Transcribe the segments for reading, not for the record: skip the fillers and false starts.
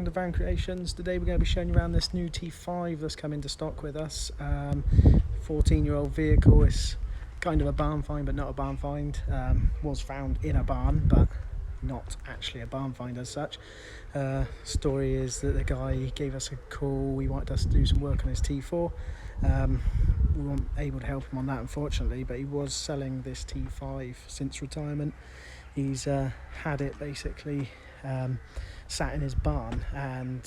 to Van Creations. Today we're going to be showing you around this new T5 that's come into stock with us. 14-year-old vehicle. It's kind of a barn find but not a barn find. Was found in a barn but not actually a barn find as such. Story is that the guy gave us a call. He wanted us to do some work on his T4. We weren't able to help him on that, unfortunately, but he was selling this T5 since retirement. He's had it basically sat in his barn, and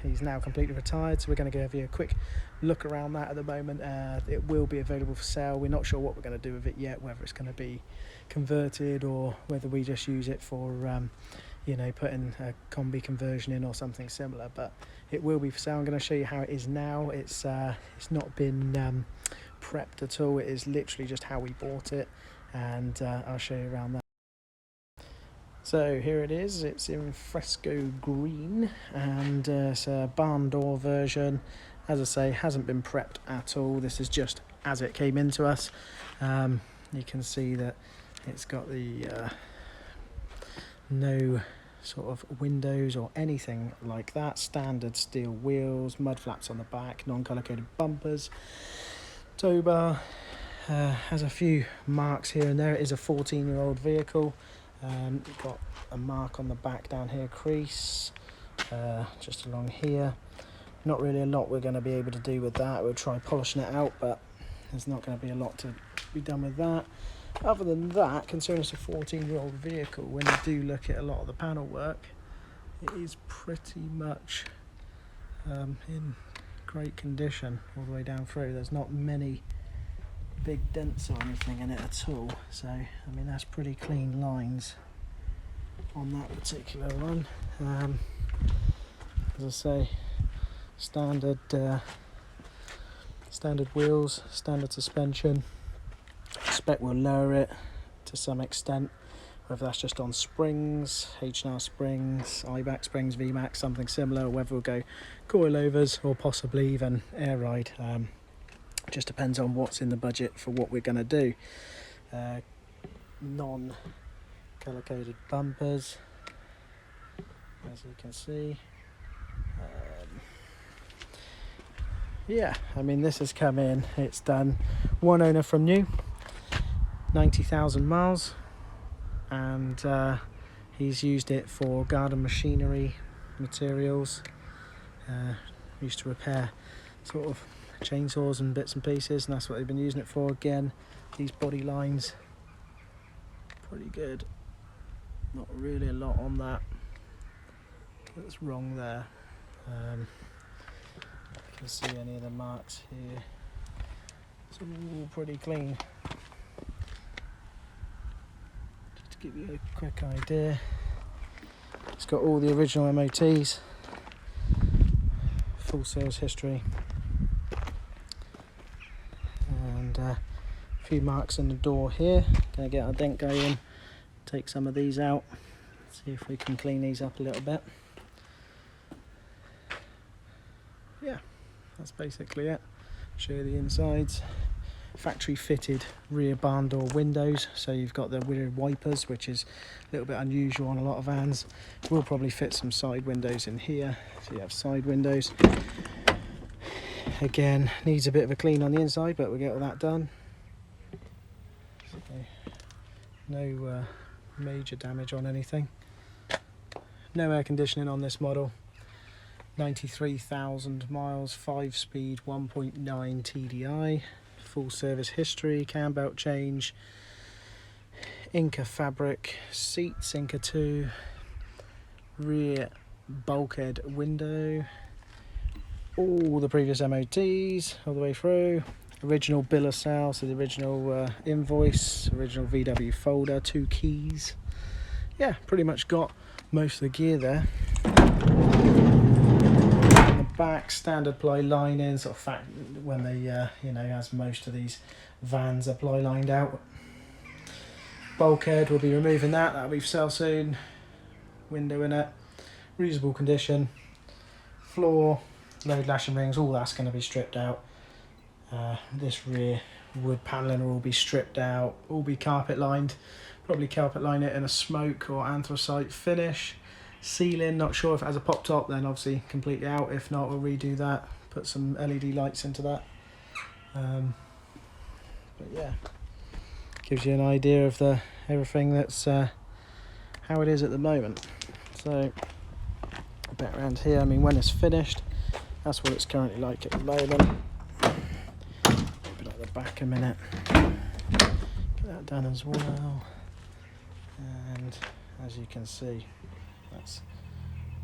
he's now completely retired, so we're going to give you a quick look around that at the moment. It will be available for sale. We're not sure what we're going to do with it yet, whether it's going to be converted or whether we just use it for putting a combi conversion in or something similar, but it will be for sale. I'm going to show you how it is now. It's not been prepped at all. It is literally just how we bought it, and I'll show you around that. So here it is. It's in fresco green, and it's a barn door version. As I say, hasn't been prepped at all. This is just as it came into us. You can see that it's got the no sort of windows or anything like that. Standard steel wheels, mud flaps on the back, non-colour coded bumpers, tow bar. Has a few marks here and there. It is a 14-year-old vehicle. Got a mark on the back down here, crease, just along here. Not really a lot we're going to be able to do with that. We'll try polishing it out, but there's not going to be a lot to be done with that. Other than that, considering it's a 14-year-old vehicle, when you do look at a lot of the panel work, it is pretty much in great condition all the way down through. There's not many big dents or anything in it at all, so I mean that's pretty clean lines on that particular one. As I say, standard wheels, standard suspension. Expect we'll lower it to some extent, whether that's just on springs, H&R springs, IBAC springs, VMAX, something similar, or whether we'll go coilovers or possibly even air ride. Just depends on what's in the budget for what we're going to do. Non-colour coded bumpers, as you can see. Yeah, I mean this has come in, it's done one owner from new, 90,000 miles, and he's used it for garden machinery materials. Used to repair sort of chainsaws and bits and pieces, and that's what they've been using it for. Again, these body lines, pretty good. Not really a lot on that that's wrong there. You can see any of the marks here. It's all pretty clean. Just to give you a quick idea, it's got all the original MOTs, full sales history, and a few marks in the door here. Gonna get our dent guy in, take some of these out, see if we can clean these up a little bit. Yeah, that's basically it. Show you the insides. Factory fitted rear barn door windows, so you've got the rear wipers, which is a little bit unusual on a lot of vans. We'll probably fit some side windows in here, so you have side windows. Again, needs a bit of a clean on the inside, but we'll get all that done. So, no major damage on anything. No air conditioning on this model. 93,000 miles, 5-speed, 1.9 TDI, full service history, cam belt change, Inca fabric seats, Inca 2, rear bulkhead window, all the previous MOTs all the way through, original bill of sale, so the original invoice, original VW folder, 2 keys. Yeah, pretty much got most of the gear there. Back, standard ply lining, sort of fact when they as most of these vans are ply lined out. Bulkhead, we'll be removing that, that'll be for sale soon. Window in it, reasonable condition. Floor, load lashing rings, all that's going to be stripped out. This rear wood panelling will all be stripped out, all be carpet lined. Probably carpet line it in a smoke or anthracite finish. Ceiling, not sure if it has a pop top, then obviously completely out. If not, we'll redo that, put some LED lights into that. But yeah, gives you an idea of everything that's how it is at the moment. So a bit around here, I mean, when it's finished, that's what it's currently like at the moment. Open up the back a minute, get that done as well, and as you can see, that's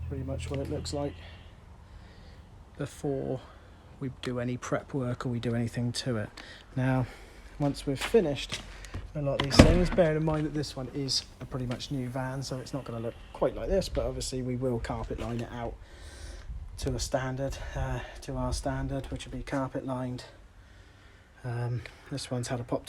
pretty much what it looks like before we do any prep work or we do anything to it. Now, once we've finished a lot of these things, bearing in mind that this one is a pretty much new van, so it's not going to look quite like this, but obviously we will carpet line it out to a standard, to our standard, which would be carpet lined. This one's had a pop